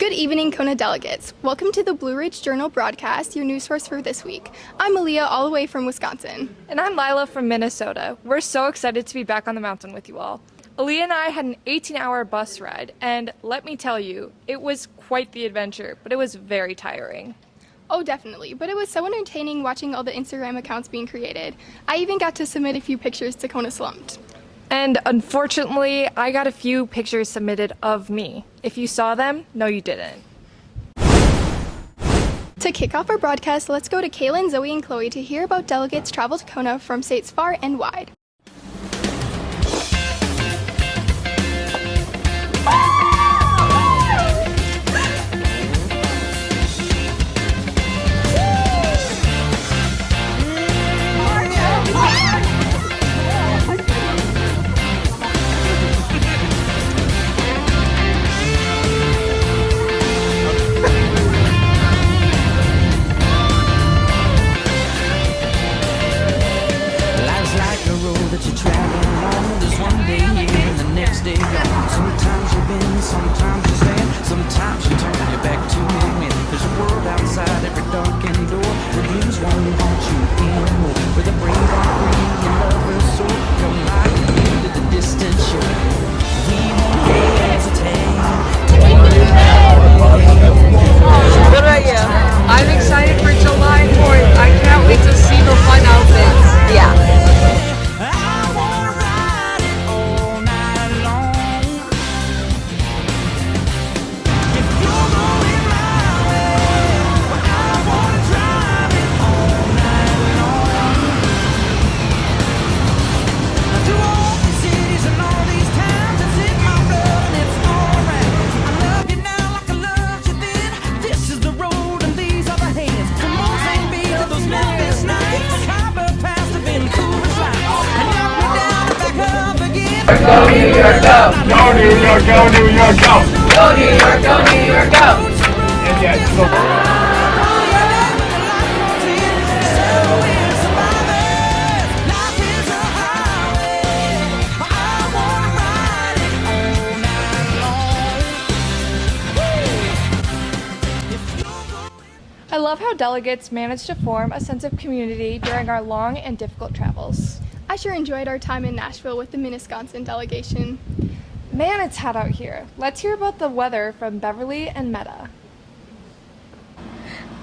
Good evening, Kona delegates. Welcome to the Blue Ridge Journal broadcast, your news source for this week. I'm Aaliyah, all the way from Wisconsin. And I'm Lila from Minnesota. We're so excited to be back on the mountain with you all. Aaliyah and I had an 18-hour bus ride, and let me tell you, it was quite the adventure, but it was very tiring. Oh, definitely, but it was so entertaining watching all the Instagram accounts being created. I even got to submit a few pictures to Kona Slumped. And unfortunately, I got a few pictures submitted of me. If you saw them, no you didn't. To kick off our broadcast, let's go to Kaylin, Zoe, and Chloe to hear about delegates travel to Kona from states far and wide. Go New York, go! Go New York, go New York, go! Go New York, go New York, go! And yes, I love how delegates managed to form a sense of community during our long and difficult travels. I sure enjoyed our time in Nashville with the Minnesota delegation. Man, it's hot out here. Let's hear about the weather from Beverly and Meta.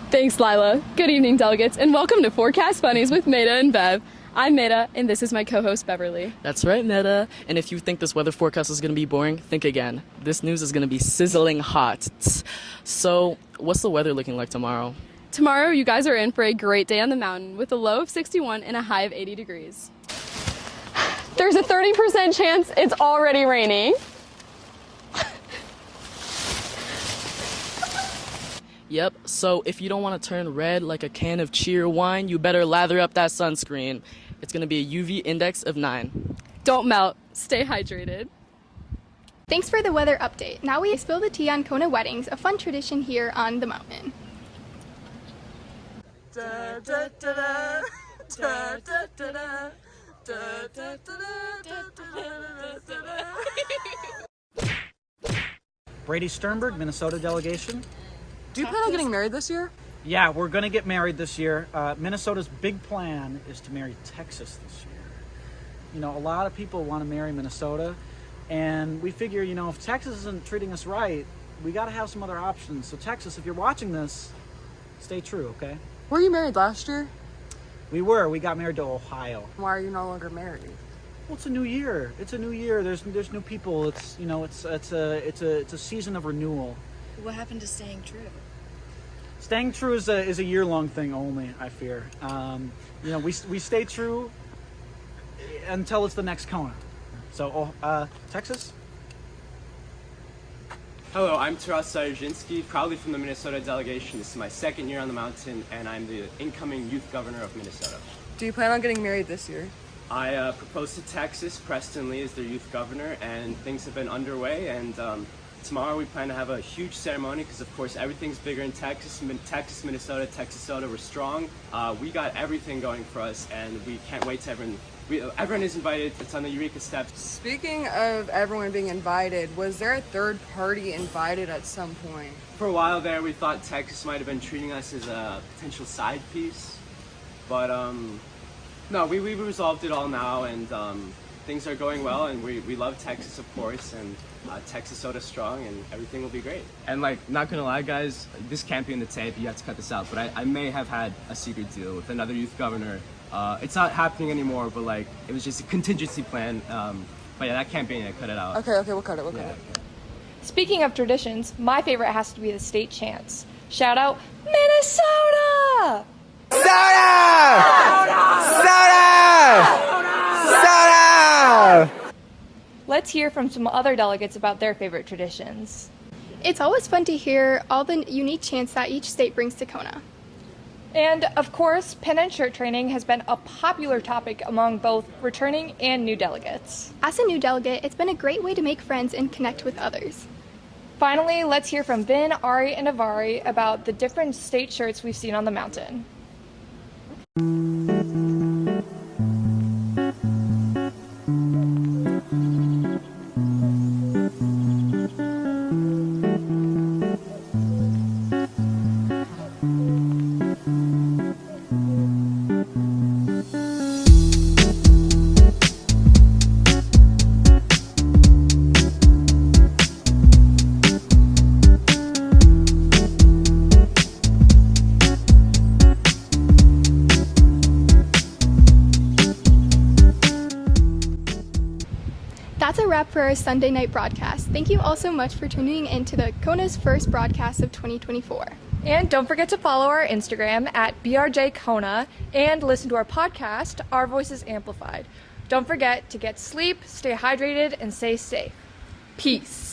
Thanks, Lila. Good evening, delegates, and welcome to Forecast Bunnies with Meta and Bev. I'm Meta, and this is my co-host, Beverly. That's right, Meta. And if you think this weather forecast is going to be boring, think again. This news is going to be sizzling hot. So, what's the weather looking like tomorrow? Tomorrow, you guys are in for a great day on the mountain with a low of 61 and a high of 80 degrees. There's a 30% chance it's already raining. Yep, so if you don't want to turn red like a can of cheer wine, you better lather up that sunscreen. It's going to be a UV index of 9. Don't melt. Stay hydrated. Thanks for the weather update. Now we spill the tea on Kona weddings, a fun tradition here on the mountain. Da, da, da, da. Da, da, da, da. Brady Sternberg, Minnesota delegation. Do you plan on getting married this year? Yeah, we're going to get married this year. Minnesota's big plan is to marry Texas this year. You know, a lot of people want to marry Minnesota, and we figure, you know, if Texas isn't treating us right, we got to have some other options. So Texas, if you're watching this, stay true, okay? Were you married last year? We got married to Ohio. Why are you no longer married? Well, it's a new year. It's a new year. There's new people. It's, you know, it's a season of renewal. What happened to staying true? Staying true is a year-long thing only, I fear. You know, we stay true until it's the next Kona. So, Texas? Hello, I'm Taras Sarajinski, proudly from the Minnesota delegation. This is my second year on the mountain, and I'm the incoming youth governor of Minnesota. Do you plan on getting married this year? I proposed to Texas. Preston Lee is their youth governor, and things have been underway, and tomorrow we plan to have a huge ceremony because, of course, everything's bigger in Texas. Texas, Minnesota, Texas, we're strong. We got everything going for us, and we can't wait to everyone is invited. It's on the Eureka Steps. Speaking of everyone being invited, was there a third party invited at some point? For a while there, we thought Texas might have been treating us as a potential side piece, but no, we resolved it all now, and things are going well, and we love Texas, of course, and Texas Soda strong, and everything will be great. And like, not gonna lie, guys, this can't be in the tape. You have to cut this out. But I may have had a secret deal with another youth governor. It's not happening anymore, but like, it was just a contingency plan. But yeah, that can't be in it. Cut it out. Okay, we'll cut it. We'll cut it. Speaking of traditions, my favorite has to be the state chants. Shout out, Minnesota! Let's hear from some other delegates about their favorite traditions. It's always fun to hear all the unique chants that each state brings to Kona. And of course, pen and shirt training has been a popular topic among both returning and new delegates. As a new delegate, it's been a great way to make friends and connect with others. Finally, let's hear from Vin, Ari, and Avari about the different state shirts we've seen on the mountain. That's a wrap for our Sunday night broadcast. Thank you all so much for tuning in to the Kona's first broadcast of 2024. And don't forget to follow our Instagram at BRJKona and listen to our podcast, Our Voices Amplified. Don't forget to get sleep, stay hydrated, and stay safe. Peace.